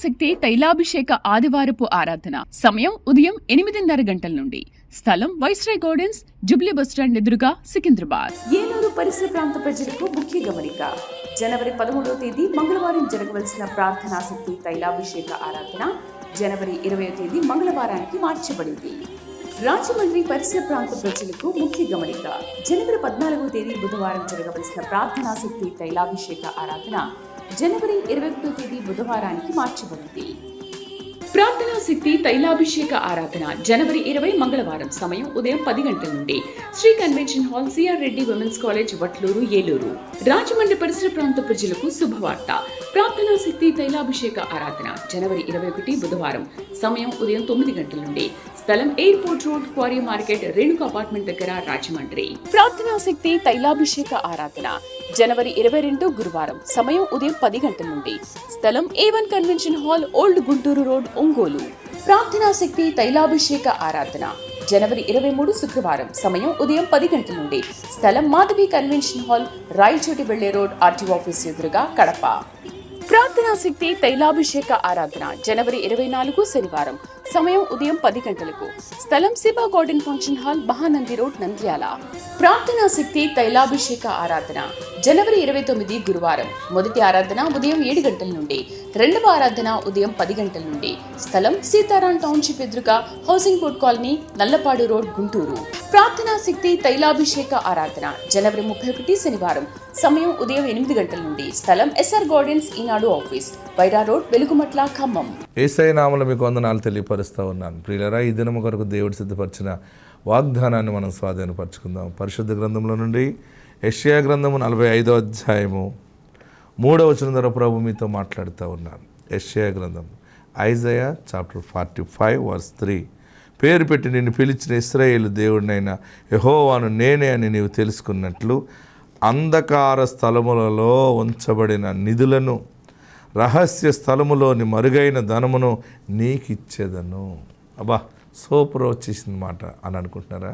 శక్తి తైలాభిషేక ఆదివారపు ఆరాధన. సమయం ఉదయం 8:30 గంటల నుండి. స్థలం వైస్రాయ్ గార్డెన్స్, జుబ్లీ బస్టాండ్ ఎదురుగా, సికింద్రాబాద్. ఏలూరు పరిసర ప్రాంత ప్రజలకు ముఖ్య గమనిక. జనవరి 13వ తేదీ మంగళవారం జరగవలసిన ప్రార్థనా శక్తి తైలాభిషేక ఆరాధన జనవరి 20వ తేదీ మంగళవారానికి మార్చబడింది. రాజమండ్రి పరిసర ప్రాంత ప్రజలకు ముఖ్య గమనిక. జనవరి 14వ తేదీ బుధవారం జరగవలసిన ప్రార్థనా శక్తి తైలాభిషేక ఆరాధన జనవరి 21వ తేదీ బుధవారానికి మార్చబడింది. ప్రార్థనా శక్తి తైలాభిషేక ఆరాధన జనవరి 20 మంగళవారం. సమయం ఉదయం 10 గంటల నుండి. Sri convention hall, CR Reddy women's college, Vatluru, Eluru. Rajahmundry పరిసర ప్రాంత ప్రజలకు శుభవార్త. ప్రార్థనా శక్తి తైలాభిషేక ఆరాధన జనవరి 21 బుధవారం. సమయం ఉదయం 9 గంటల నుండి. స్థలం airport road, quarry market, Renuka apartment దగ్గర, రాజమండ్రి. ప్రార్థనా శక్తి తైలాభిషేక ఆరాధన జనవరి 22 గురువారం. సమయం ఉదయం 10 గంటల నుండి. స్థలం A1 convention hall, old Guntur road, Ongole. ప్రార్థనా శక్తి తైలాభిషేక ఆరాధన జనవరి 23 శుక్రవారం. సమయం ఉదయం 10 గంటల నుండి. స్థలం మాధవి కన్వెన్షన్ హాల్, రాయచోటి వెళ్లే రోడ్, ఆర్టీఓ ఆఫీస్ ఎదురుగా, కడప. ప్రార్థనా శక్తి తైలాభిషేక ఆరాధన జనవరి 24 శనివారం. సమయం ఉదయం 10 గంటలకు. స్థలం Shiba garden function hall, Mahanandi road, Nandyal. ప్రార్థనా శక్తి తైలాభిషేక ఆరాధన జనవరి 29 గురువారం. మొదటి ఆరాధన ఉదయం 7 గంటల నుండి. రెండవ ఆరాధన ఉదయం 10 గంటల నుండి. స్థలం సీతారాం టౌన్షిప్ ఎదురుగా, housing board colony, Nallapadu road, Guntur. ప్రార్థనా శక్తి తైలాభిషేక ఆరాధన జనవరి 31 శనివారం. సమయం ఉదయం 8 గంటల నుండి. స్థలం ఎస్ఆర్ గార్డెన్స్, ఈనాడు ఆఫీస్, వైరా రోడ్, వెలుగుమట్ల, ఖమ్మం. యేసయ్య నామములో మీకు వందనాలు తెలియపరుస్తూ ఉన్నాను. ప్రియులారా, ఈ దినము కొరకు దేవుడు సిద్ధపరిచిన వాగ్దానాన్ని మనం స్వాధీనపరచుకుందాం. పరిశుద్ధ గ్రంథంలో నుండి యెషయా గ్రంథము 45వ అధ్యాయము 3వ వచనం ద్వారా ప్రభు మీతో మాట్లాడుతూ ఉన్నాను. యెషయా గ్రంథం, ఐజయా చాప్టర్ 45 వర్స్ 3. పేరు పెట్టి నిన్ను పిలిచిన ఇశ్రాయేలు దేవుడినైన యెహోవాను నేనే అని నీవు తెలుసుకున్నట్లు అంధకార స్థలములలో ఉంచబడిన నిధులను, రహస్య స్థలములోని మరుగైన ధనమును నీకిచ్చేదను. అబ్బా, సూపర్ వచ్చేసింది మాట అని అనుకుంటున్నారా?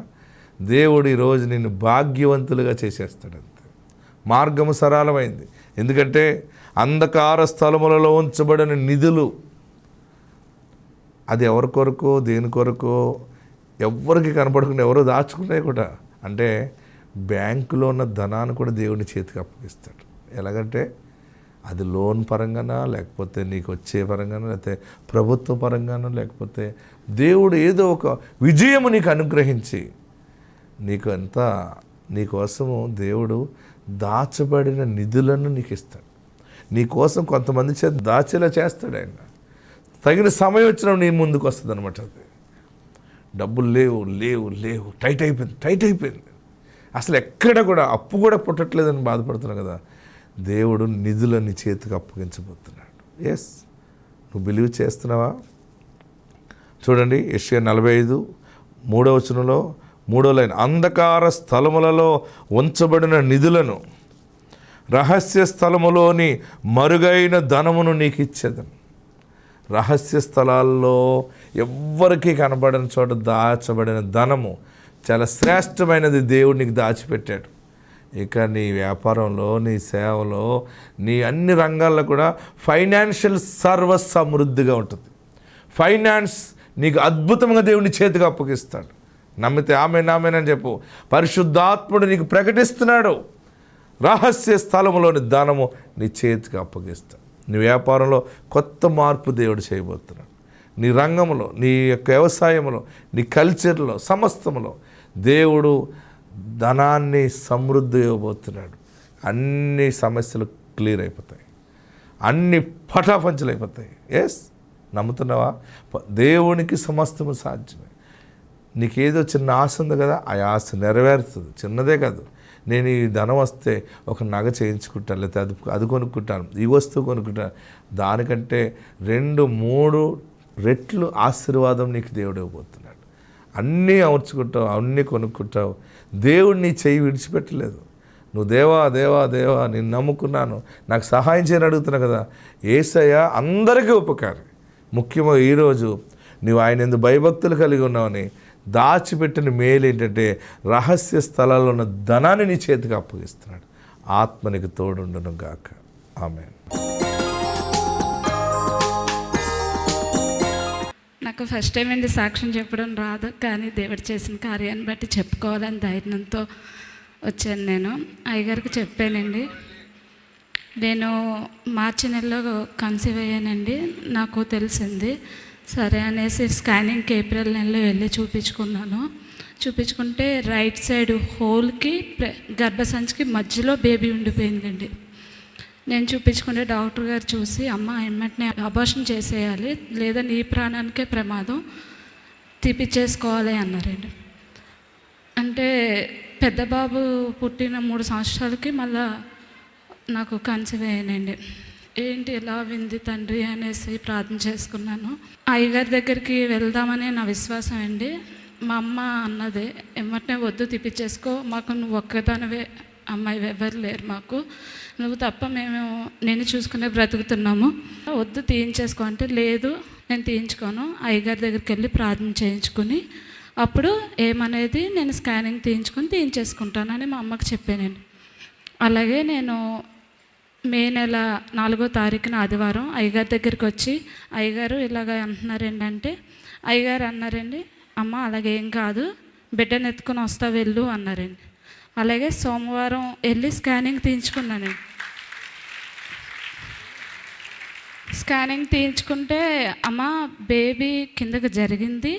దేవుడు ఈరోజు నిన్ను భాగ్యవంతులుగా చేసేస్తాడంతే. మార్గము సరళమైంది. ఎందుకంటే అంధకార స్థలములలో ఉంచబడిన నిధులు, అది ఎవరి కొరకు, దేని కొరకు, ఎవరికి కనపడకుండా ఎవరో దాచుకున్నాయి కూడా. అంటే బ్యాంకులో ఉన్న ధనాన్ని కూడా దేవుని చేతికి అప్పగిస్తాడు. ఎలాగంటే అది లోన్ పరంగానా, లేకపోతే నీకు వచ్చే పరంగానో, లేకపోతే ప్రభుత్వ పరంగానో, లేకపోతే దేవుడు ఏదో ఒక విజయము నీకు అనుగ్రహించి నీకు అంతా నీకోసము దేవుడు దాచబడిన నిధులను నీకు ఇస్తాడు. నీకోసం కొంతమంది చేత దాచేలా చేస్తాడు ఆయన. తగిన సమయం వచ్చినప్పుడు నీ ముందుకు వస్తుంది అనమాట. అది డబ్బులు లేవు లేవు లేవు, టైట్ అయిపోయింది. అసలు ఎక్కడ కూడా అప్పు కూడా పుట్టట్లేదని బాధపడుతున్నావు కదా. దేవుడు నిధులని చేతికి అప్పగించబోతున్నాడు. ఎస్, నువ్వు బిలీవ్ చేస్తున్నావా? చూడండి, యెషయా 45 3వ వచనంలో 3వ లైన్, అంధకార స్థలములలో ఉంచబడిన నిధులను, రహస్య స్థలములోని మరుగైన ధనమును నీకు ఇచ్చేదను. రహస్య స్థలాల్లో ఎవ్వరికీ కనబడని చోట దాచబడిన ధనము చాలా శ్రేష్టమైనది దేవుడు నీకు దాచిపెట్టాడు. ఇక నీ వ్యాపారంలో, నీ సేవలో, నీ అన్ని రంగాల్లో కూడా ఫైనాన్షియల్ సర్వసమృద్ధిగా ఉంటుంది. ఫైనాన్స్ నీకు అద్భుతంగా దేవుని చేతికి అప్పగిస్తాడు. నమ్మితే ఆమేన్ చెప్పు. పరిశుద్ధాత్ముడు నీకు ప్రకటిస్తున్నాడు. రహస్య స్థలములోని ధనము నీ చేతికి అప్పగిస్తాడు. నీ వ్యాపారంలో కొత్త మార్పు దేవుడు చేయబోతున్నాడు. నీ రంగంలో, నీ యొక్క వ్యవసాయంలో, నీ కల్చర్లో, సమస్తములో దేవుడు ధనాన్ని సమృద్ధి ఇవ్వబోతున్నాడు. అన్ని సమస్యలు క్లియర్ అయిపోతాయి, అన్ని పటాపంచలు అయిపోతాయి. ఎస్, నమ్ముతున్నావా? దేవునికి సమస్తము సాధ్యమే. నీకేదో చిన్న ఆశ ఉంది కదా, ఆ ఆశ నెరవేరుతుంది. చిన్నదే కాదు, నేను ఈ ధనం వస్తే ఒక నగ చేయించుకుంటాను, లేకపోతే అది కొనుక్కుంటాను, ఈ వస్తువు కొనుక్కుంటాను, దానికంటే 2-3 రెట్లు ఆశీర్వాదం నీకు దేవుడు ఇవ్వబోతున్నాడు. అన్నీ అమర్చుకుంటావు, అన్నీ కొనుక్కుంటావు. దేవుడు నీ చెయ్యి విడిచిపెట్టలేదు. నువ్వు దేవా దేవా దేవా నేను నమ్ముకున్నాను, నాకు సహాయం చేయని అడుగుతున్నావు కదా. యేసయ్య అందరికీ ఉపకారి. ముఖ్యంగా ఈరోజు నువ్వు ఆయన ఎందుకు భయభక్తులు కలిగి ఉన్నావని దాచిపెట్టిన మేలు ఏంటంటే రహస్య స్థలాల్లో ఉన్న ధనాన్ని నీ చేతికి అప్పగిస్తున్నాడు. ఆత్మనికి తోడుండును గాక. ఆమేన్. నాకు ఫస్ట్ టైం అండి సాక్ష్యం చెప్పడం రాదు, కానీ దేవుడు చేసిన కార్యాన్ని బట్టి చెప్పుకోవాలని ధైర్యంతో వచ్చాను. నేను అయ్యగారికి చెప్పానండి, నేను మార్చి నెలలో కన్సీవ్ అయ్యానండి, నాకు తెలిసింది. సరే అనేసి స్కానింగ్కి ఏప్రిల్ నెలలో వెళ్ళి చూపించుకున్నాను. చూపించుకుంటే రైట్ సైడ్ హోల్కి గర్భసంచికి మధ్యలో బేబీ ఉండిపోయిందండి. నేను చూపించుకుంటే డాక్టర్ గారు చూసి, అమ్మ వెంటనే అబార్షన్ చేసేయాలి, లేదా నీ ప్రాణానికే ప్రమాదం, తీపిచ్చేసుకోవాలి అన్నారండి. అంటే పెద్ద బాబు పుట్టిన 3 సంవత్సరాలకి మళ్ళా నాకు కన్సీవ్ అయ్యానండి. ఏంటి ఎలా వింది తండ్రి అనేసి ప్రార్థన చేసుకున్నాను. అయ్యగారి దగ్గరికి వెళ్దామనే నా విశ్వాసం అండి. మా అమ్మ అన్నదే, వెంటనే వద్దు, తీపిచ్చేసుకో, మాకు నువ్వు ఒక్కదానివే అమ్మాయి, ఎవరు లేరు మాకు, నువ్వు తప్ప నేను చూసుకునే బ్రతుకుతున్నాము, వద్దు తీయించేసుకో అంటే, లేదు నేను తీయించుకోను, అయ్యగారి దగ్గరికి వెళ్ళి ప్రార్థన చేయించుకుని అప్పుడు ఏమనేది నేను స్కానింగ్ తీయించేసుకుంటానని మా అమ్మకి చెప్పానండి. అలాగే నేను మే నెల 4వ తారీఖున ఆదివారం అయ్యగారి దగ్గరికి వచ్చి, అయ్యగారు ఇలాగ అంటున్నారండి అంటే, అయ్యగారు అన్నారండి, అమ్మ అలాగేం కాదు, బిడ్డను ఎత్తుకొని వస్తా వెళ్ళు అన్నారండి. అలాగే సోమవారం వెళ్ళి స్కానింగ్ తీయించుకున్నానండి. స్కానింగ్ తీయించుకుంటే, అమ్మ బేబీ కిందకు జరిగింది,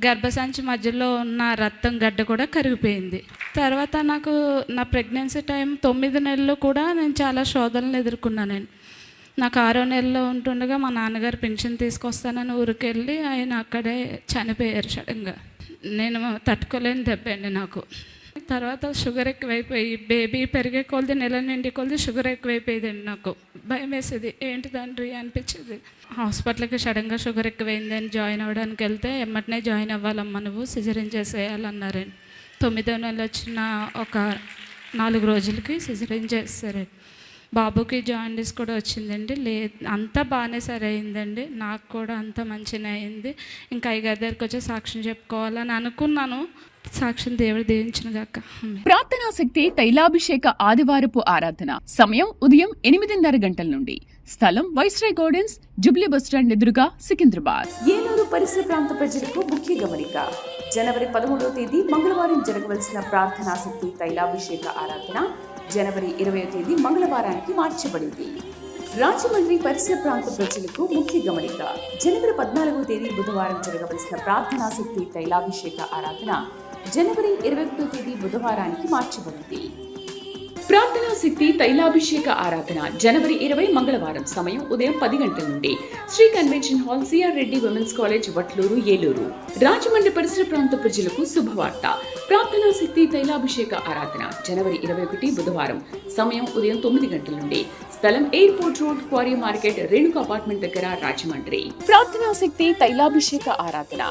గర్భసంచి మధ్యలో ఉన్న రక్తం గడ్డ కూడా కరిగిపోయింది. తర్వాత నాకు నా ప్రెగ్నెన్సీ టైం 9 నెలలు కూడా నేను చాలా శోధనలు ఎదుర్కొన్నానండి. నాకు 6వ నెలలో ఉంటుండగా మా నాన్నగారు పెన్షన్ తీసుకొస్తానని ఊరికి వెళ్ళి ఆయన అక్కడే చనిపోయారు సడన్గా. నేను తట్టుకోలేని దెబ్బండి నాకు. తర్వాత షుగర్ ఎక్కువైపోయి, బేబీ పెరిగే కొలది, నెల నిండి కొలది షుగర్ ఎక్కువైపోయేదండి. నాకు భయం వేసేది, ఏంటి తండ్రి అనిపించేది. హాస్పిటల్కి సడన్గా షుగర్ ఎక్కువైంది అని జాయిన్ అవ్వడానికి వెళ్తే, వెంటనే జాయిన్ అవ్వాలమ్మా నువ్వు, సిజరీన్ చేసేయాలన్నారండి. 9వ నెల వచ్చిన ఒక 4 రోజులకి సిజరీన్ చేస్తారండి. బాబుకి జాయిండీస్ కూడా వచ్చిందండి. అంతా బాగానే సరి అయిందండి, నాకు కూడా అంతా మంచిగా అయింది. ఇంకా అయ్యగారి దగ్గరికి వచ్చి సాక్ష్యం చెప్పుకోవాలని అనుకున్నాను. సాక్ష్యం దేవుడు దీవించిన గాక. ప్రార్థనా శక్తి తైలాభిషేక ఆదివారపు ఆరాధన సమయం ఉదయం 8:30 గంటల నుండి. స్థలం వైస్రాయ్ గార్డెన్స్, జూబ్లీ బస్టాండ్ ఎదురుగా, సికింద్రాబాద్. ఏలూరు పరిసర ప్రాంత ప్రజలకు ముఖ్య గమనిక. జనవరి 13వ తేదీ మంగళవారం జరగవలసిన ప్రార్థనా శక్తి తైలాభిషేక ఆరాధన జనవరి 20వ తేదీ మంగళవారానికి మార్చబడింది. రాజమండ్రి పరిసర ప్రాంత ప్రజలకు ముఖ్య గమనిక. జనవరి 14వ తేదీ బుధవారం జరగవలసిన ప్రార్థనా శక్తి తైలాభిషేక ఆరాధన జనవరి 21వ తేదీ బుధవారానికి మార్చబడింది. ప్రార్థనా శక్తి తైలాభిషేక ఆరాధన జనవరి 20 మంగళవారం సమయం ఉదయం 10 గంటల నుండి Sri convention hall, CR Reddy women's college, Vatluru, Eluru. Rajahmundry పరిసర ప్రాంత ప్రజలకు శుభవార్త. ప్రార్థనా శక్తి తైలాభిషేక ఆరాధన జనవరి 21 బుధవారం సమయం ఉదయం 9 గంటల నుండి. స్థలం airport road, quarry market, Renuka apartment దగ్గర, రాజమండ్రి. ప్రార్థనా శక్తి తైలాభిషేక ఆరాధన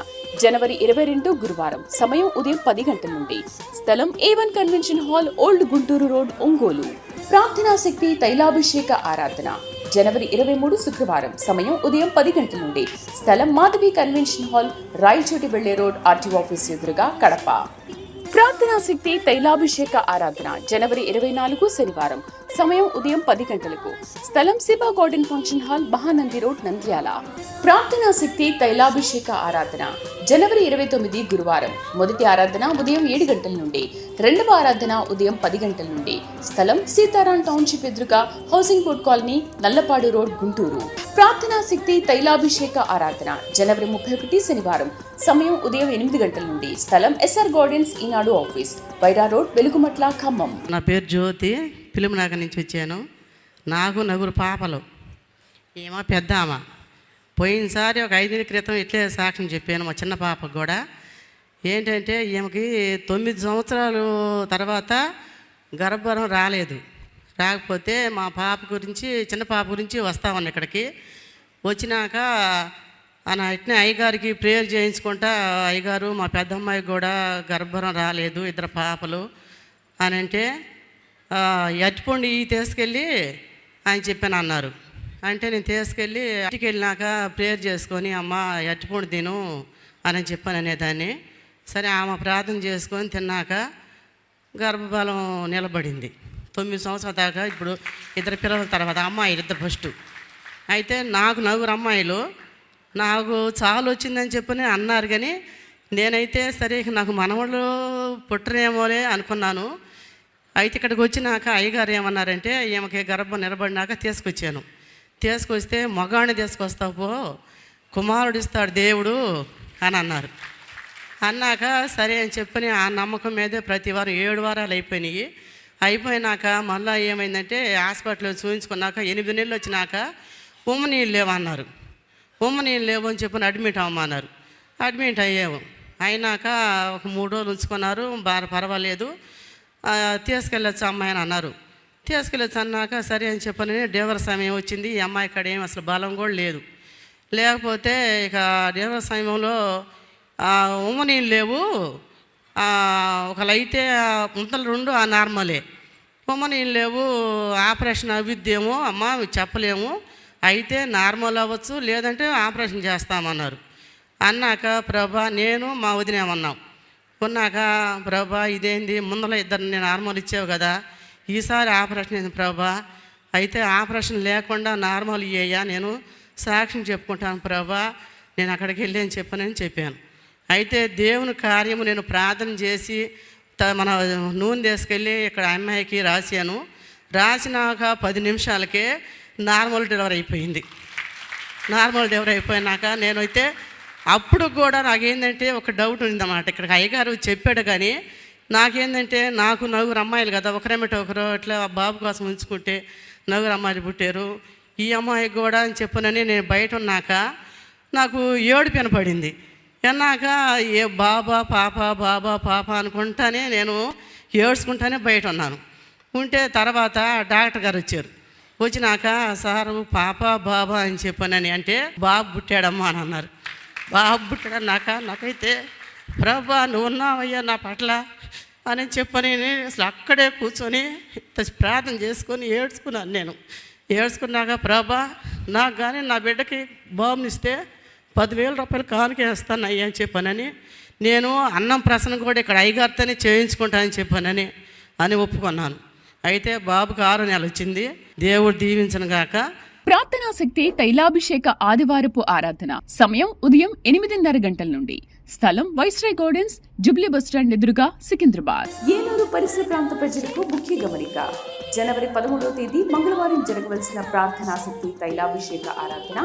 జనవరి 22 గురువారం సమయం ఉదయం 10 గంటల నుండి. స్థలం A1 convention hall, old Guntur road, Ongole. ప్రార్థనా శక్తి తైలాభిషేక ఆరాధన జనవరి 23 శుక్రవారం సమయం ఉదయం 10 గంటల నుండి. స్థలం మాధవి కన్వెన్షన్ హాల్, రాయచోటి వెళ్లే రోడ్, ఆర్టీఓ ఆఫీస్ ఎదురుగా, కడప. ప్రార్థనా శక్తి తైలాభిషేక ఆరాధన జనవరి 24 శనివారం సమయం ఉదయం 10 గంటలకు. స్థలం Shiva garden function hall, Mahanandi road, Nandyal. ప్రార్థనా శక్తి తైలాభిషేక ఆరాధన జనవరి 29 గురువారం. మొదటి ఆరాధన ఉదయం 7 గంటల నుండి, రెండవ ఆరాధన ఉదయం 10 గంటల నుండి. స్థలం సీతారాం టౌన్షిప్ ఎదురుగా, housing board colony, Nallapadu road, Guntur. ప్రార్థనా శక్తి తైలాభిషేక ఆరాధన జనవరి 31 శనివారం సమయం ఉదయం 8 గంటల నుండి. స్థలం ఎస్ఆర్ గార్డెన్స్, ఈనాడు ఆఫీస్, వైరా రోడ్, వెలుగుమట్ల, ఖమ్మం. నా పేరు జ్యోతి, పిలుమునాక నుంచి వచ్చాను. నాకు 9 పాపలు, ఏమో పెద్ద ఆమె. పోయినసారి ఒక 5 నెలల క్రితం ఇట్లే సాక్ష్యం చెప్పాను మా చిన్న పాపకు కూడా. ఏంటంటే ఈమెకి 9 సంవత్సరాలు తర్వాత గర్భవరం రాలేదు. రాకపోతే మా పాప గురించి, చిన్న పాప గురించి వస్తామన్న ఇక్కడికి వచ్చినాక ఇట్నే అయ్యగారికి ప్రేయర్ చేయించుకుంటా, అయ్యగారు మా పెద్దమ్మాయికి కూడా గర్భవరం రాలేదు, 2 పాపలు అని అంటే, అరటిపండు తీసుకెళ్ళి ఆయన చెప్పాను అన్నారు. అంటే నేను తీసుకెళ్ళి ఇంటికి వెళ్ళినాక ప్రేయర్ చేసుకొని, అమ్మ అరటిపండు తిను అని చెప్పాను అనేదాన్ని. సరే ఆమె ప్రార్థన చేసుకొని తిన్నాక గర్భఫలం నిలబడింది. 9 సంవత్సరాల దాకా. ఇప్పుడు 2 పిల్లల తర్వాత అమ్మాయిలు 2 ఫస్ట్. అయితే నాకు 9 అమ్మాయిలు, నాకు చాలు వచ్చిందని చెప్పని అన్నారు, కానీ నేనైతే సరే ఇక నాకు మనవళ్ళు పుట్టరేమోలే అనుకున్నాను. అయితే ఇక్కడికి వచ్చినాక అయ్యగారు ఏమన్నారంటే, ఈమెకి గర్భం నిలబడినాక తీసుకొస్తే మగాడిని తీసుకొస్తావు పో, కుమారుడు ఇస్తాడు దేవుడు అని అన్నారు. అన్నాక సరే అని చెప్పని ఆ నమ్మకం మీదే ప్రతి వారం 7 వారాలు అయిపోయినాక మళ్ళీ ఏమైందంటే హాస్పిటల్లో చూపించుకున్నాక 8 నెలలు వచ్చినాక ఉమ్మ నీళ్ళు లేవన్నారు. ఉమ్మ నీళ్ళు లేవు అని చెప్పని అడ్మిట్ అవ్వమన్నారు. అడ్మిట్ అయినాక ఒక 3 రోజులు ఉంచుకున్నారు. బాగా పర్వాలేదు, తీసుకెళ్ళచ్చు అమ్మాయి అని అన్నారు. తీసుకెళ్ళచ్చు అన్నాక సరే అని చెప్పని డెలివరీ సమయం వచ్చింది. ఈ అమ్మాయి కాడ ఏం అసలు బలం కూడా లేకపోతే ఇక డెలివరీ సమయంలో ఉమ్మ నీళ్ళు లేవు, ఒకలైతే ముంతలు 2 నార్మలే, ఉమ్మ నీళ్ళు లేవు, ఆపరేషన్ అవ్విద్దేమో అమ్మ చెప్పలేము, అయితే నార్మల్ అవ్వచ్చు లేదంటే ఆపరేషన్ చేస్తామన్నారు. అన్నాక ప్రభా నేను మా వదినేమన్నాం. కొన్నాక ప్రభా ఇదేంది, ముందర 2 నార్మల్ ఇచ్చావు కదా, ఈసారి ఆపరేషన్ ఏంది ప్రభా, అయితే ఆపరేషన్ లేకుండా నార్మల్ ఇయ్యా, నేను సాక్ష్యం చెప్పుకుంటాను ప్రభా, నేను అక్కడికి వెళ్ళి అని చెప్పాను. అయితే దేవుని కార్యము నేను ప్రార్థన చేసి మన నూనె తీసుకెళ్ళి ఇక్కడ అమ్మాయికి రాసినాక 10 నిమిషాలకే నార్మల్ డెలివరీ అయిపోయింది. నార్మల్ డెలివరీ అయిపోయినాక నేనైతే అప్పుడు కూడా నాకేంటంటే ఒక డౌట్ ఉందన్నమాట. ఇక్కడికి అయ్యగారు చెప్పాడు, కానీ నాకేంటంటే నాకు 9 అమ్మాయిలు కదా, ఒకరేమిటి ఒకరు ఇట్లా బాబు కోసం ఉంచుకుంటే 9 అమ్మాయిలు పుట్టారు, ఈ అమ్మాయికి కూడా అని చెప్పనని నేను బయట ఉన్నాక నాకు ఏడుపు వినపడింది. అన్నాక బాబా పాప అనుకుంటానే నేను ఏడ్చుకుంటానే బయట ఉన్నాను. ఉంటే తర్వాత డాక్టర్ గారు వచ్చినాక సారు పాప బాబా అని చెప్పానని అంటే బాబు పుట్టాడమ్మా అని అన్నారు. బాబు పుట్టాడన్నాక నాకైతే ప్రభా నువ్వు ఉన్నావయ్యా నా పట్ల అని చెప్పని అసలు అక్కడే కూర్చొని ప్రార్థన చేసుకొని ఏడ్చుకున్నాను. నేను ఏడ్చుకున్నాక ప్రభా నాకు కానీ నా బిడ్డకి బాబునిస్తే 10,000 రూపాయలు కానుకే వేస్తాను అయ్యా అని చెప్పానని, నేను అన్నం ప్రసన్న కూడా ఇక్కడ అయ్యగారితోనే చేయించుకుంటానని చెప్పానని ఒప్పుకున్నాను. అయితే బాబుకి 6 నెలలు వచ్చింది. దేవుడు దీవించను గాక. ప్రార్థనా శక్తి తైలాభిషేక ఆదివారపు ఆరాధన సమయం ఉదయం 8:30 గంటల నుండి. స్థలం వైస్రాయ్ గార్డెన్స్, జుబ్లీ బస్టాండ్ ఎదురుగా, సికింద్రాబాద్. ఏలూరు పరిసర ప్రాంత ప్రజలకు ముఖ్య గమనిక. జనవరి 13వ తేదీ మంగళవారం జరగవలసిన ప్రార్థనా శక్తి తైలాభిషేక ఆరాధన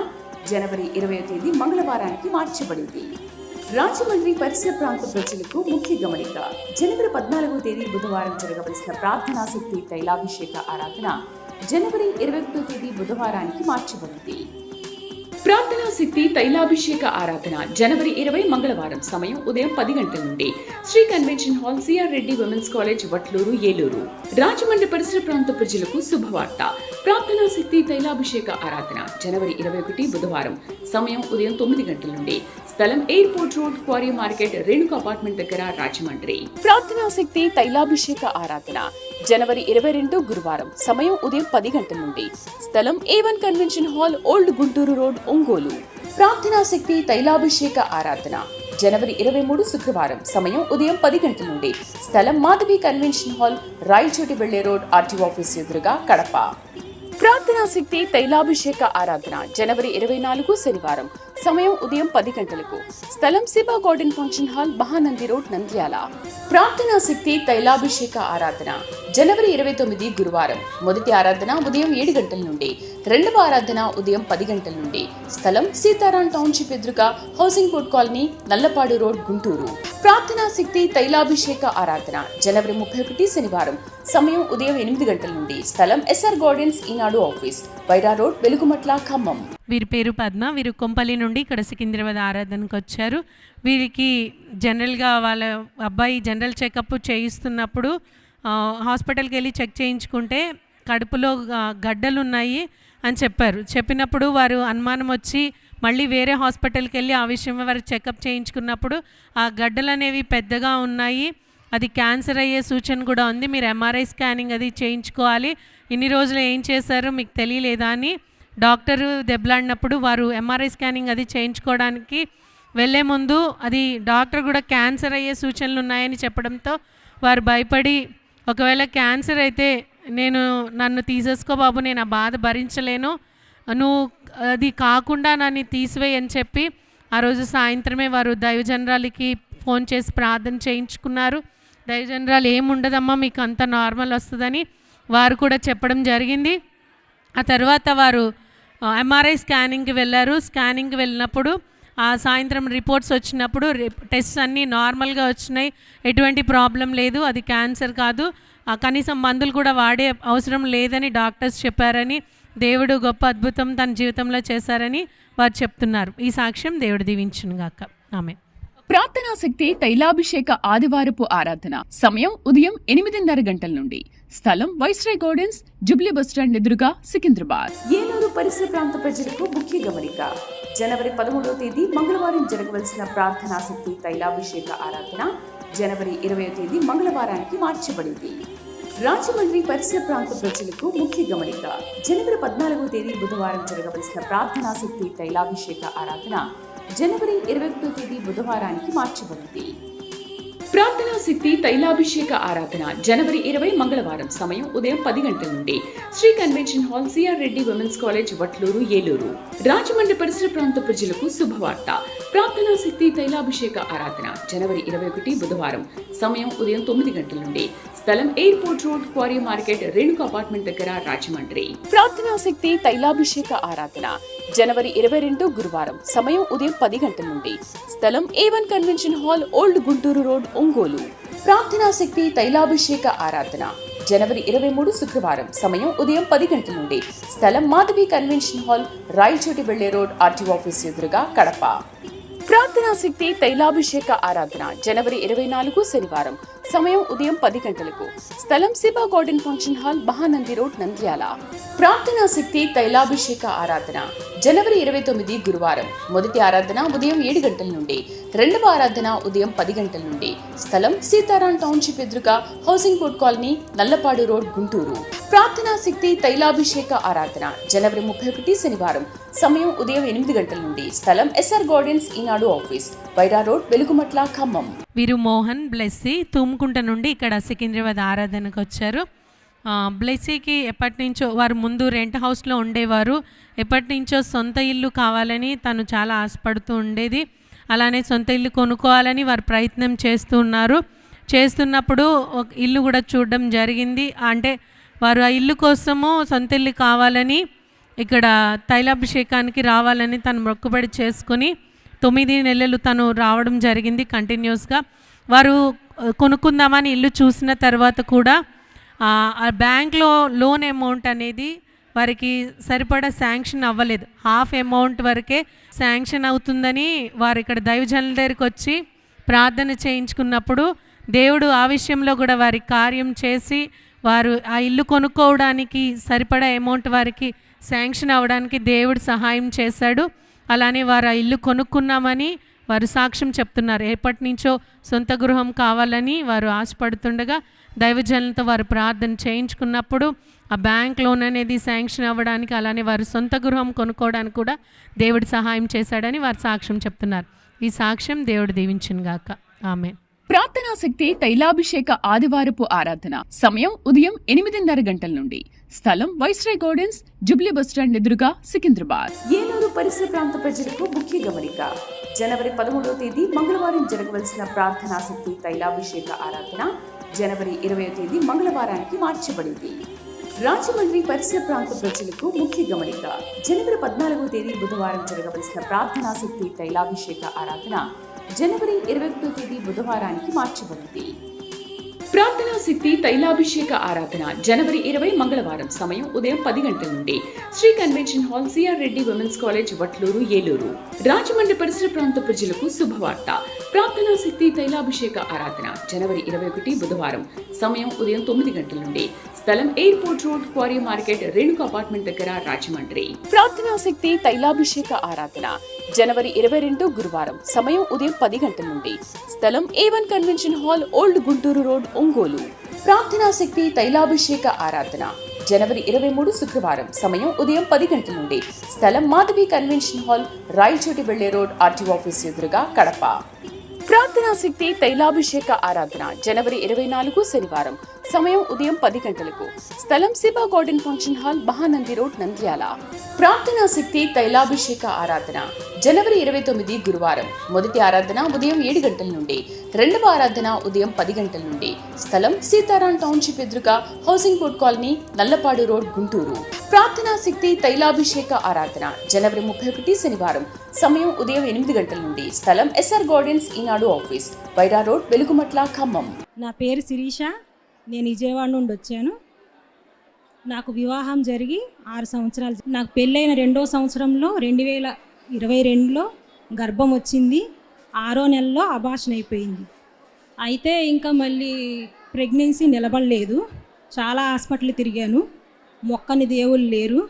జనవరి 20వ తేదీ మంగళవారానికి మార్చబడింది. రాజమండ్రి పరిసర ప్రాంత ప్రజలకు ముఖ్య గమనిక. జనవరి 14వ తేదీ బుధవారం జరగవలసిన ప్రార్థనా శక్తి తైలాభిషేక ఆరాధన జనవరి 21వ తేదీ బుధవారానికి మార్చబడింది. ప్రార్థనా శక్తి తైలాభిషేక ఆరాధన జనవరి 20 మంగళవారం సమయం ఉదయం 10 గంటల నుండి Sri convention hall, CR Reddy women's college, Vatluru, Eluru. Rajahmundry పరిసర ప్రాంత ప్రజలకు శుభవార్త. ప్రార్థనా శక్తి తైలాభిషేక ఆరాధన జనవరి 21 బుధవారం సమయం ఉదయం 9 గంటల నుండి. స్థలం airport road, quarry market, Renuka apartment దగ్గర, రాజమండ్రి. ప్రార్థనా శక్తి తైలాభిషేక ఆరాధన జనవరి 22 గురువారం సమయం ఉదయం 10 గంటల నుండి. స్థలం A1 convention hall, old Guntur road, Ongole. ప్రార్థనా శక్తి తైలాభిషేక ఆరాధన జనవరి 23 శుక్రవారం సమయం ఉదయం 10 గంటల నుండి. స్థలం మాధవి కన్వెన్షన్ హాల్, రాయచోటి వెళ్లే రోడ్, ఆర్టీఓ ఆఫీస్ ఎదురుగా, కడప. ప్రార్థనా శక్తి తైలాభిషేక ఆరాధన జనవరి 24 శనివారం సమయం ఉదయం 10 గంటలకు. స్థలం Shiva garden function hall, Mahanandi road, Nandyal. ప్రార్థనా శక్తి తైలాభిషేక ఆరాధన జనవరి 29 గురువారం. మొదటి ఆరాధన ఉదయం 7 గంటల నుండి, రెండవ ఆరాధన ఉదయం 10 గంటల నుండి. స్థలం సీతారాం టౌన్షిప్ ఎదురుగా, housing board colony, Nallapadu road, Guntur. ప్రార్థనా శక్తి తైలాభిషేక ఆరాధన జనవరి 31 శనివారం సమయం ఉదయం 8 గంటల నుండి. స్థలం ఎస్ఆర్ గార్డెన్స్, ఈనాడు ఆఫీస్, వైరా రోడ్, వెలుగుమట్ల, ఖమ్మం. వీరి పేరు పద్మ. వీరు కొంపల్లి నుండి ఇక్కడ సికింద్రాబాద్ ఆరాధనకు వచ్చారు. వీరికి జనరల్గా వాళ్ళ అబ్బాయి జనరల్ చెకప్ చేయిస్తున్నప్పుడు హాస్పిటల్కి వెళ్ళి చెక్ చేయించుకుంటే కడుపులో గడ్డలు ఉన్నాయి అని చెప్పినప్పుడు వారు అనుమానం వచ్చి మళ్ళీ వేరే హాస్పిటల్కి వెళ్ళి ఆ విషయం వారు చెకప్ చేయించుకున్నప్పుడు ఆ గడ్డలు అనేవి పెద్దగా ఉన్నాయి, అది క్యాన్సర్ అయ్యే సూచన కూడా ఉంది, మీరు ఎంఆర్ఐ స్కానింగ్ అది చేయించుకోవాలి, ఇన్ని రోజులు ఏం చేశారు మీకు తెలియలేదా అని డాక్టరు దెబ్బలాడినప్పుడు వారు ఎంఆర్ఐ స్కానింగ్ అది చేయించుకోవడానికి వెళ్ళే ముందు అది డాక్టర్ కూడా క్యాన్సర్ అయ్యే సూచనలు ఉన్నాయని చెప్పడంతో వారు భయపడి, ఒకవేళ క్యాన్సర్ అయితే నన్ను తీసేసుకో బాబు, నేను ఆ బాధ భరించలేను, నువ్వు అది కాకుండా నన్ను తీసివేయని చెప్పి ఆ రోజు సాయంత్రమే వారు దైవజనరాలకి ఫోన్ చేసి ప్రార్థన చేయించుకున్నారు. దైవజనరాలు ఏముండదమ్మా, మీకు అంత నార్మల్ వస్తుందని వారు కూడా చెప్పడం జరిగింది. ఆ తర్వాత వారు ఎంఆర్ఐ స్కానింగ్కి వెళ్ళారు. స్కానింగ్కి వెళ్ళినప్పుడు ఆ సాయంత్రం రిపోర్ట్స్ వచ్చినప్పుడు టెస్ట్ అన్నీ నార్మల్గా వచ్చినాయి, ఎటువంటి ప్రాబ్లం లేదు, అది క్యాన్సర్ కాదు, కనీసం మందులు కూడా వాడే అవసరం లేదని డాక్టర్స్ చెప్పారని, దేవుడు గొప్ప అద్భుతం తన జీవితంలో చేశారని వారు చెప్తున్నారు. ఈ సాక్ష్యం దేవుడు దీవించును గాక. ఆమేన్. ప్రార్థనా శక్తి తైలాభిషేక ఆదివారపు ఆరాధన సమయం ఉదయం 8:30 గంటల నుండి. స్థలం వైస్రాయ్ గార్డెన్స్, జూబ్లీ బస్టాండ్ ఎదురుగా, సికింద్రాబాద్. ఏలూరు పరిసర ప్రాంత ప్రజలకు ముఖ్య గమనిక. జనవరి 13వ తేదీ మంగళవారం జరగవలసిన ప్రార్థనా శక్తి తైలాభిషేక ఆరాధన జనవరి 20వ తేదీ మంగళవారానికి మార్చబడింది. రాజమండ్రి పరిసర ప్రాంత ప్రజలకు ముఖ్య గమనిక. జనవరి 14వ తేదీ బుధవారం జరగవలసిన ప్రార్థనా శక్తి తైలాభిషేక ఆరాధన జనవరి 21వ తేదీ బుధవారానికి మార్చబడింది. ప్రార్థనా శక్తి తైలాభిషేక ఆరాధన జనవరి 20 మంగళవారం సమయం ఉదయం 10 గంటల నుండి Sri convention hall, CR Reddy women's college, Vatluru, Eluru. Rajahmundry పరిసర ప్రాంత ప్రజలకు శుభవార్త. ప్రార్థనా శక్తి తైలాభిషేక ఆరాధన జనవరి 21 బుధవారం సమయం ఉదయం 9 గంటల నుండి. స్థలం airport road, quarry market, Renuka apartment దగ్గర, రాజమండ్రి. ప్రార్థనా శక్తి తైలాభిషేక ఆరాధన జనవరి 22 గురువారం సమయం ఉదయం 10 గంటల నుండి. స్థలం A1 convention hall, old Guntur road, Ongole. ప్రార్థనా శక్తి తైలాభిషేక ఆరాధన జనవరి 23 శుక్రవారం సమయం ఉదయం 10 గంటల నుండి. స్థలం మాధవి కన్వెన్షన్ హాల్, రాయచోటి వెళ్లే రోడ్, ఆర్టీఓ ఆఫీస్ ఎదురుగా, కడప. ప్రార్థనా శక్తి తైలాభిషేక ఆరాధన జనవరి 24 శనివారం సమయం ఉదయం 10 గంటలకు. స్థలం Shiva garden function hall, Mahanandi road, Nandyal. ప్రార్థనా శక్తి తైలాభిషేక ఆరాధన జనవరి 29 గురువారం. మొదటి ఆరాధన ఉదయం 7 గంటల నుండి, రెండవ ఆరాధన ఉదయం 10 గంటల నుండి. స్థలం సీతారాం టౌన్షిప్ ఎదురుగా, housing board colony, Nallapadu road, Guntur. ప్రార్థనా శక్తి తైలాభిషేక ఆరాధన జనవరి 31 శనివారం సమయం ఉదయం 8 గంటల నుండి. స్థలం ఎస్ఆర్ గార్డెన్స్, ఈనాడు ఆఫీస్, వైరా రోడ్, వెలుగుమట్ల, ఖమ్మం. వీరు మోహన్, బ్లెస్సీ తుమ్కుంట నుండి ఇక్కడ సికింద్రాబాద్ ఆరాధనకు వచ్చారు. బ్లెస్సీకి ఎప్పటి నుంచో, వారు ముందు రెంట్ హౌస్లో ఉండేవారు, ఎప్పటి నుంచో సొంత ఇల్లు కావాలని తను చాలా ఆశపడుతూ ఉండేది. అలానే సొంత ఇల్లు కొనుక్కోవాలని వారు ప్రయత్నం చేస్తున్నప్పుడు ఒక ఇల్లు కూడా చూడడం జరిగింది. అంటే వారు ఆ ఇల్లు కోసము సొంత ఇల్లు కావాలని ఇక్కడ తైలాభిషేకానికి రావాలని తను మొక్కుబడి చేసుకొని 9 నెలలు తను రావడం జరిగింది కంటిన్యూస్గా. వారు కొనుక్కుందామని ఇల్లు చూసిన తర్వాత కూడా ఆ బ్యాంక్లో లోన్ అమౌంట్ అనేది వారికి సరిపడా శాంక్షన్ అవ్వలేదు. హాఫ్ అమౌంట్ వరకే శాంక్షన్ అవుతుందని వారు ఇక్కడ దైవజనుల దగ్గరికి వచ్చి ప్రార్థన చేయించుకున్నప్పుడు దేవుడు ఆ విషయంలో కూడా వారి కార్యం చేసి వారు ఆ ఇల్లు కొనుక్కోవడానికి సరిపడా అమౌంట్ వారికి శాంక్షన్ అవ్వడానికి దేవుడు సహాయం చేశాడు. అలానే వారు ఆ ఇల్లు కొనుక్కున్నామని వారు సాక్ష్యం చెప్తున్నారు. ఎప్పటి నుంచో సొంత గృహం కావాలని వారు ఆశపడుతుండగా దైవజనులతో వారు ప్రార్థన చేయించుకున్నప్పుడు ఆ బ్యాంక్ లోన్ అనేది శాంక్షన్ అవ్వడానికి, అలానే వారు సొంత గృహం కొనుక్కోవడానికి కూడా దేవుడు సహాయం చేశాడని వారు సాక్ష్యం చెప్తున్నారు. ఈ సాక్ష్యం దేవుడు దీవించును గాక. ఆమేన్. ప్రార్థనా శక్తి తైలాభిషేక ఆదివారపు ఆరాధన సమయం ఉదయం 8:30 గంటల నుండి. స్థలం వైస్రాయ్ గార్డెన్స్, జూబ్లీ బస్టాండ్ ఎదురుగా, సికింద్రాబాద్. ఏలూరు పరిసర ప్రాంత ప్రజలకు ముఖ్య గమనిక. జనవరి 13వ తేదీ మంగళవారం జరగవలసిన ప్రార్థనా శక్తి తైలాభిషేక ఆరాధన జనవరి 20వ తేదీ మంగళవారానికి మార్చబడింది. రాజమండ్రి పరిసర ప్రాంత ప్రజలకు ముఖ్య గమనిక. జనవరి 14వ తేదీ బుధవారం జరగవలసిన ప్రార్థనా శక్తి తైలాభిషేక ఆరాధన జనవరి 21వ తేదీ బుధవారానికి మార్చబడింది. ప్రార్థనా శక్తి తైలాభిషేక ఆరాధన జనవరి 20 మంగళవారం సమయం ఉదయం 10 గంటల నుండి. Sri convention hall, CR Reddy women's college, Vatluru, Eluru. Rajahmundry పరిసర ప్రాంత ప్రజలకు శుభవార్త. ప్రార్థనా శక్తి తైలాభిషేక ఆరాధన జనవరి 21 బుధవారం సమయం ఉదయం 9 గంటల నుండి. స్థలం airport road, quarry market, Renuka apartment దగ్గర, రాజమండ్రి. ప్రార్థనా శక్తి తైలాభిషేక ఆరాధన జనవరి 22 గురువారం సమయం ఉదయం 10 గంటల నుండి. స్థలం A1 convention hall, old Guntur road, Ongole. ప్రార్థనా శక్తి తైలాభిషేక ఆరాధన జనవరి 23 శుక్రవారం సమయం ఉదయం 10 గంటల నుండి. స్థలం మాధవి కన్వెన్షన్ హాల్, రాయచోటి వెళ్లే రోడ్, ఆర్టీఓ ఆఫీస్ ఎదురుగా, కడప. ప్రార్థనా శక్తి తైలాభిషేక ఆరాధన జనవరి 24 శనివారం సమయం ఉదయం 10 గంటలకు. స్థలం Shiva garden function hall, Mahanandi road, Nandyal. ప్రార్థనా శక్తి తైలాభిషేక ఆరాధన జనవరి 29 గురువారం. మొదటి ఆరాధన ఉదయం 7 గంటల నుండి, రెండవ ఆరాధన ఉదయం 10 గంటల నుండి. స్థలం సీతారాం టౌన్షిప్ ఎదురుగా, housing board colony, Nallapadu road, Guntur. ప్రార్థనా శక్తి తైలాభిషేక ఆరాధన జనవరి 31 శనివారం. సమయం ఉదయం 8 గంటల నుండి. స్థలం ఎస్ఆర్ గార్డెన్స్, ఈనాడు ఆఫీస్, వైరా రోడ్, వెలుగుమట్ల, ఖమ్మం. నా పేరు శిరీష. నేను విజయవాడ నుండి వచ్చాను. నాకు వివాహం జరిగి 6 సంవత్సరాలు. నాకు పెళ్ళైన 2వ సంవత్సరంలో 2022లో గర్భం వచ్చింది. 6వ నెలలో అబార్షన్ అయిపోయింది. అయితే ఇంకా మళ్ళీ ప్రెగ్నెన్సీ నిలబడలేదు. చాలా హాస్పిటల్ తిరిగాను, మొక్కని దేవుళ్ళు లేరు.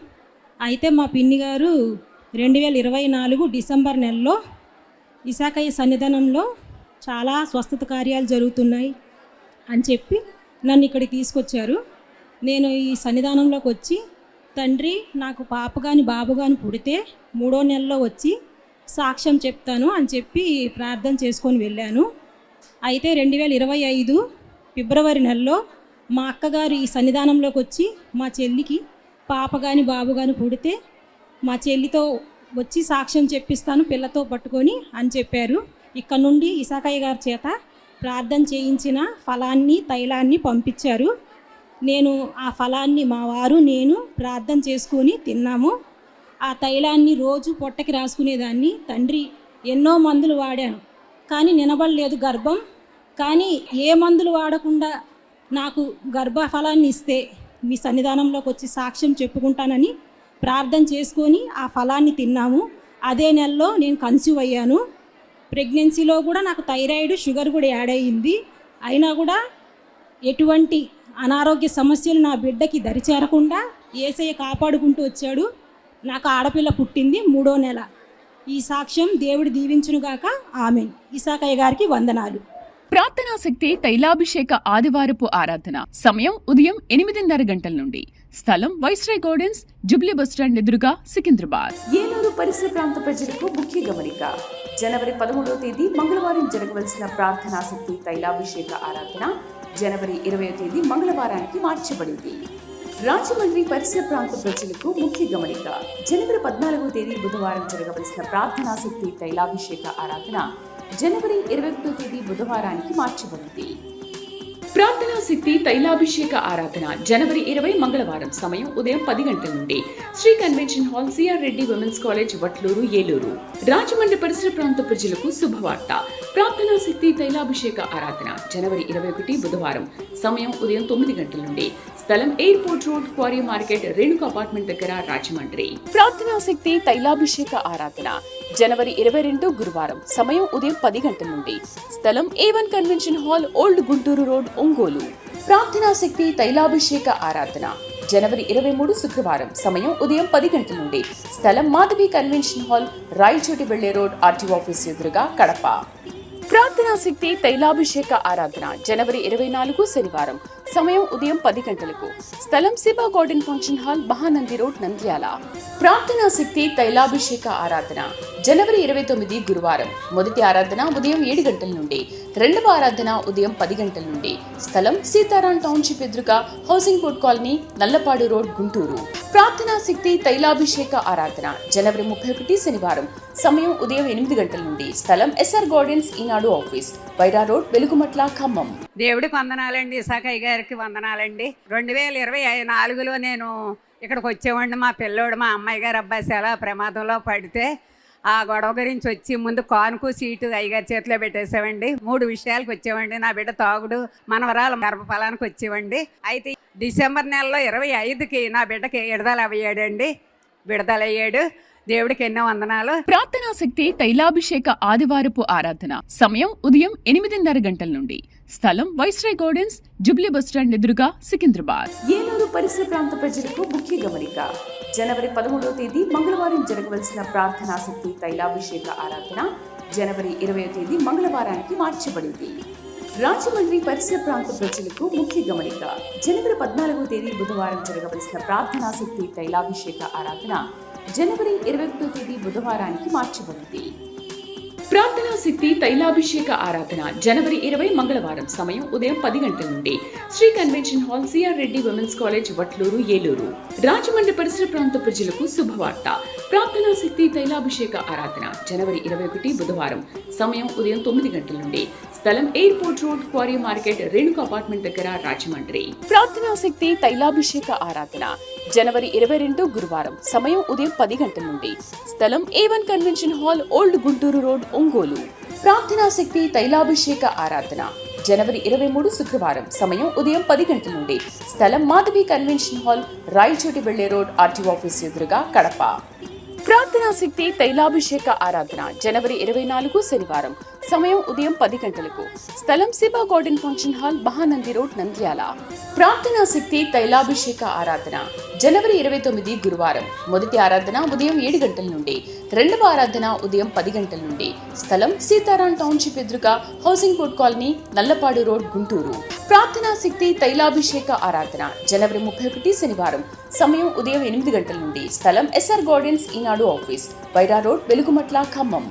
అయితే మా పిన్ని గారు 2024 డిసెంబర్ నెలలో ఇసాకయ్య సన్నిధానంలో చాలా స్వస్థత కార్యాలు జరుగుతున్నాయి అని చెప్పి నన్ను ఇక్కడికి తీసుకొచ్చారు. నేను ఈ సన్నిధానంలోకి వచ్చి, తండ్రి నాకు పాప కానీ బాబు కానీ పుడితే 3వ నెలలో వచ్చి సాక్ష్యం చెప్తాను అని చెప్పి ప్రార్థన చేసుకొని వెళ్ళాను. అయితే 2025 ఫిబ్రవరి నెలలో మా అక్కగారు ఈ సన్నిధానంలోకి వచ్చి మా చెల్లికి పాప కానీ బాబు కానీ పుడితే మా చెల్లితో వచ్చి సాక్ష్యం చెప్పిస్తాను పిల్లతో పట్టుకొని అని చెప్పారు. ఇక్కడ నుండి ఇసాకయ్య గారి చేత ప్రార్థన చేయించిన ఫలాన్ని, తైలాన్ని పంపించారు. నేను ఆ ఫలాన్ని మా వారు నేను ప్రార్థన చేసుకొని తిన్నాము. ఆ తైలాన్ని రోజు పొట్టకి రాసుకునేదాన్ని. తండ్రి ఎన్నో మందులు వాడాను కానీ నిలబడలేదు గర్భం. కానీ ఏ మందులు వాడకుండా నాకు గర్భఫలాన్ని ఇస్తే మీ సన్నిధానంలోకి వచ్చి సాక్ష్యం చెప్పుకుంటానని ప్రార్థన చేసుకొని ఆ ఫలాన్ని తిన్నాము. అదే నెలలో నేను కన్సీవ్ అయ్యాను. ప్రెగ్నెన్సీలో కూడా నాకు థైరాయిడ్, షుగర్ కూడా యాడ్ అయ్యింది. అయినా కూడా ఎటువంటి అనారోగ్య సమస్యలు నా బిడ్డకి దరిచేరకుండా యేసయ్య కాపాడుకుంటూ వచ్చాడు. నాకు ఆడపిల్ల పుట్టింది 3వ నెల. ఈ సాక్ష్యం దేవుడు దీవించునుగాక. ఆమెన్. ఇసాకయ్య గారికి వందనాలు. ప్రార్థనా శక్తి తైలాభిషేక ఆదివారపు ఆరాధన సమయం ఉదయం 8:30 గంటల నుండి. స్థలం వైస్రాయ్ గార్డెన్స్, జుబ్లీ బస్టాండ్ ఎదురుగా, సికింద్రాబాద్. ఏలూరు పరిసర ప్రాంత ప్రజలకు ముఖ్య గమనిక. జనవరి 13వ తేదీ మంగళవారం జరగవలసిన ప్రార్థనా శక్తి తైలాభిషేక ఆరాధన జనవరి 20వ తేదీ మంగళవారానికి మార్చబడింది. రాజమండ్రి పరిసర ప్రాంత ప్రజలకు ముఖ్య గమనిక. జనవరి 14వ తేదీ బుధవారం జరగవలసిన ప్రార్థనా శక్తి తైలాభిషేక ఆరాధన జనవరి 21వ తేదీ బుధవారానికి మార్చబడింది. ప్రార్థనా శక్తి తైలాభిషేక ఆరాధన జనవరి 20 మంగళవారం. సమయం ఉదయం 10 గంటల నుండి. Sri convention hall, CR Reddy women's college, Vatluru, Eluru. Rajahmundry పరిసర ప్రాంత ప్రజలకు శుభవార్త. ప్రార్థనా శక్తి తైలాభిషేక ఆరాధన జనవరి 21 బుధవారం. సమయం ఉదయం 9 గంటల నుండి. స్థలం airport road, quarry market, Renuka apartment దగ్గర, రాజమండ్రి. ప్రార్థనా శక్తి తైలాభిషేక ఆరాధన జనవరి 22 గురువారం. సమయం ఉదయం 10 గంటల నుండి. స్థలం A1 convention hall, old Guntur road, Ongole. ప్రార్థనా శక్తి తైలాభిషేక ఆరాధన జనవరి 23 శుక్రవారం. సమయం ఉదయం 10 గంటల నుండి. స్థలం మాధవి కన్వెన్షన్ హాల్, రాయచోటి వెళ్లే రోడ్, ఆర్టీఓ ఆఫీస్ ఎదురుగా, కడప. ప్రార్థనా శక్తి తైలాభిషేక ఆరాధన జనవరి 24 శనివారం. సమయం ఉదయం 10 గంటలకు. స్థలం Shiva garden function hall, Mahanandi road, Nandyal. ప్రార్థనా శక్తి తైలాభిషేక ఆరాధన జనవరి 29 గురువారం. మొదటి ఆరాధన ఉదయం 7 గంటల నుండి, రెండవ ఆరాధన ఉదయం 10 గంటల నుండి. స్థలం సీతారాం టౌన్షిప్ ఎదురుగా, housing board colony, Nallapadu road, Guntur. ప్రార్థనా శక్తి తైలాభిషేక ఆరాధన జనవరి 31 శనివారం. సమయం ఉదయం 8 గంటల నుండి. స్థలం ఎస్ఆర్ గార్డెన్స్, ఈనాడు ఆఫీస్, వైరా రోడ్, వెలుగుమట్ల, ఖమ్మం. దేవుడికి వందనాలండి, ఇసాకయ్య గారికి వందనాలండి. 2024లో నేను ఇక్కడికి వచ్చేవాడిని. మా పిల్లోడు, మా అమ్మాయి గారు అబ్బాయి చాలా ప్రమాదంలో పడితే ఆ గొడవ గురించి వచ్చి ముందు కానుకు సీటు అయ్యగారి చేతిలో పెట్టేసామండి. 3 విషయాలకు వచ్చేవండి. నా బిడ్డ తాగుడు, మనవరాలు గర్భఫలానికి వచ్చేవండి. అయితే డిసెంబర్ నెలలో 25కి నా బిడ్డకి విడుదలయ్యాడు. దేవుడికి ఎన్నో వందనాలు. ప్రార్థనా శక్తి తైలాభిషేక ఆదివారపు ఆరాధన సమయం ఉదయం 8:30 గంటల నుండి. స్థలం వైస్రాయ్ గార్డెన్స్, జుబ్లీ బస్టాండ్ ఎదురుగా, సికింద్రాబాద్. ఏలూరు పరిసర ప్రాంత ప్రజలకు ముఖ్య గమనిక. జనవరి 13వ తేదీ మంగళవారం జరగవలసిన ప్రార్థనా శక్తి తైలాభిషేక ఆరాధన జనవరి 20వ తేదీ మంగళవారానికి మార్చబడింది. రాజమండ్రి పరిసర ప్రాంత ప్రజలకు ముఖ్య గమనిక. జనవరి 14వ తేదీ బుధవారం జరగవలసిన ప్రార్థనా శక్తి తైలాభిషేక ఆరాధన జనవరి 21వ తేదీ బుధవారానికి మార్చబడింది. ప్రార్థనా శక్తి తైలాభిషేక ఆరాధన జనవరి 20 మంగళవారం సమయం ఉదయం 10 గంటల నుండి Sri convention hall CR Reddy women's college Vatluru Eluru. Rajahmundry పరిసర ప్రాంత ప్రజలకు శుభవార్త. ప్రార్థనా శక్తి తైలాభిషేక ఆరాధన జనవరి 21 బుధవారం సమయం ఉదయం 9 గంటల నుండి స్థలం airport road, quarry market, Renuka apartment దగ్గర, రాజమండ్రి. ప్రార్థనా శక్తి తైలాభిషేక ఆరాధన జనవరి 22 గురువారం సమయం ఉదయం 10 గంటల నుండి స్థలం A1 convention hall, old Guntur road, Ongole. ప్రార్థనా శక్తి తైలాభిషేక ఆరాధన జనవరి 23 శుక్రవారం సమయం ఉదయం 10 గంటల నుండి స్థలం మాధవి కన్వెన్షన్ హాల్, రాయచోటి వెళ్లే రోడ్, ఆర్టీఓ ఆఫీస్ ఎదురుగా, కడప. ప్రార్థనా శక్తి తైలాభిషేక ఆరాధన జనవరి 24 శనివారం సమయం ఉదయం 10 గంటలకు స్థలం Shiva garden function hall, Mahanandi road, Nandyal. ప్రార్థనా శక్తి తైలాభిషేక ఆరాధన జనవరి 29 గురువారం మొదటి ఆరాధన ఉదయం 7 గంటల నుండి, రెండవ ఆరాధన ఉదయం 10 గంటల నుండి స్థలం సీతారాం టౌన్షిప్ ఎదురుగా, housing board colony, Nallapadu road, Guntur. ప్రార్థనా శక్తి తైలాభిషేక ఆరాధన జనవరి 31 శనివారం సమయం ఉదయం 8 గంటల నుండి స్థలం SR గార్డెన్స్, ఈనాడు ఆఫీస్, వైరా రోడ్, వెలుగుమట్ల, ఖమ్మం.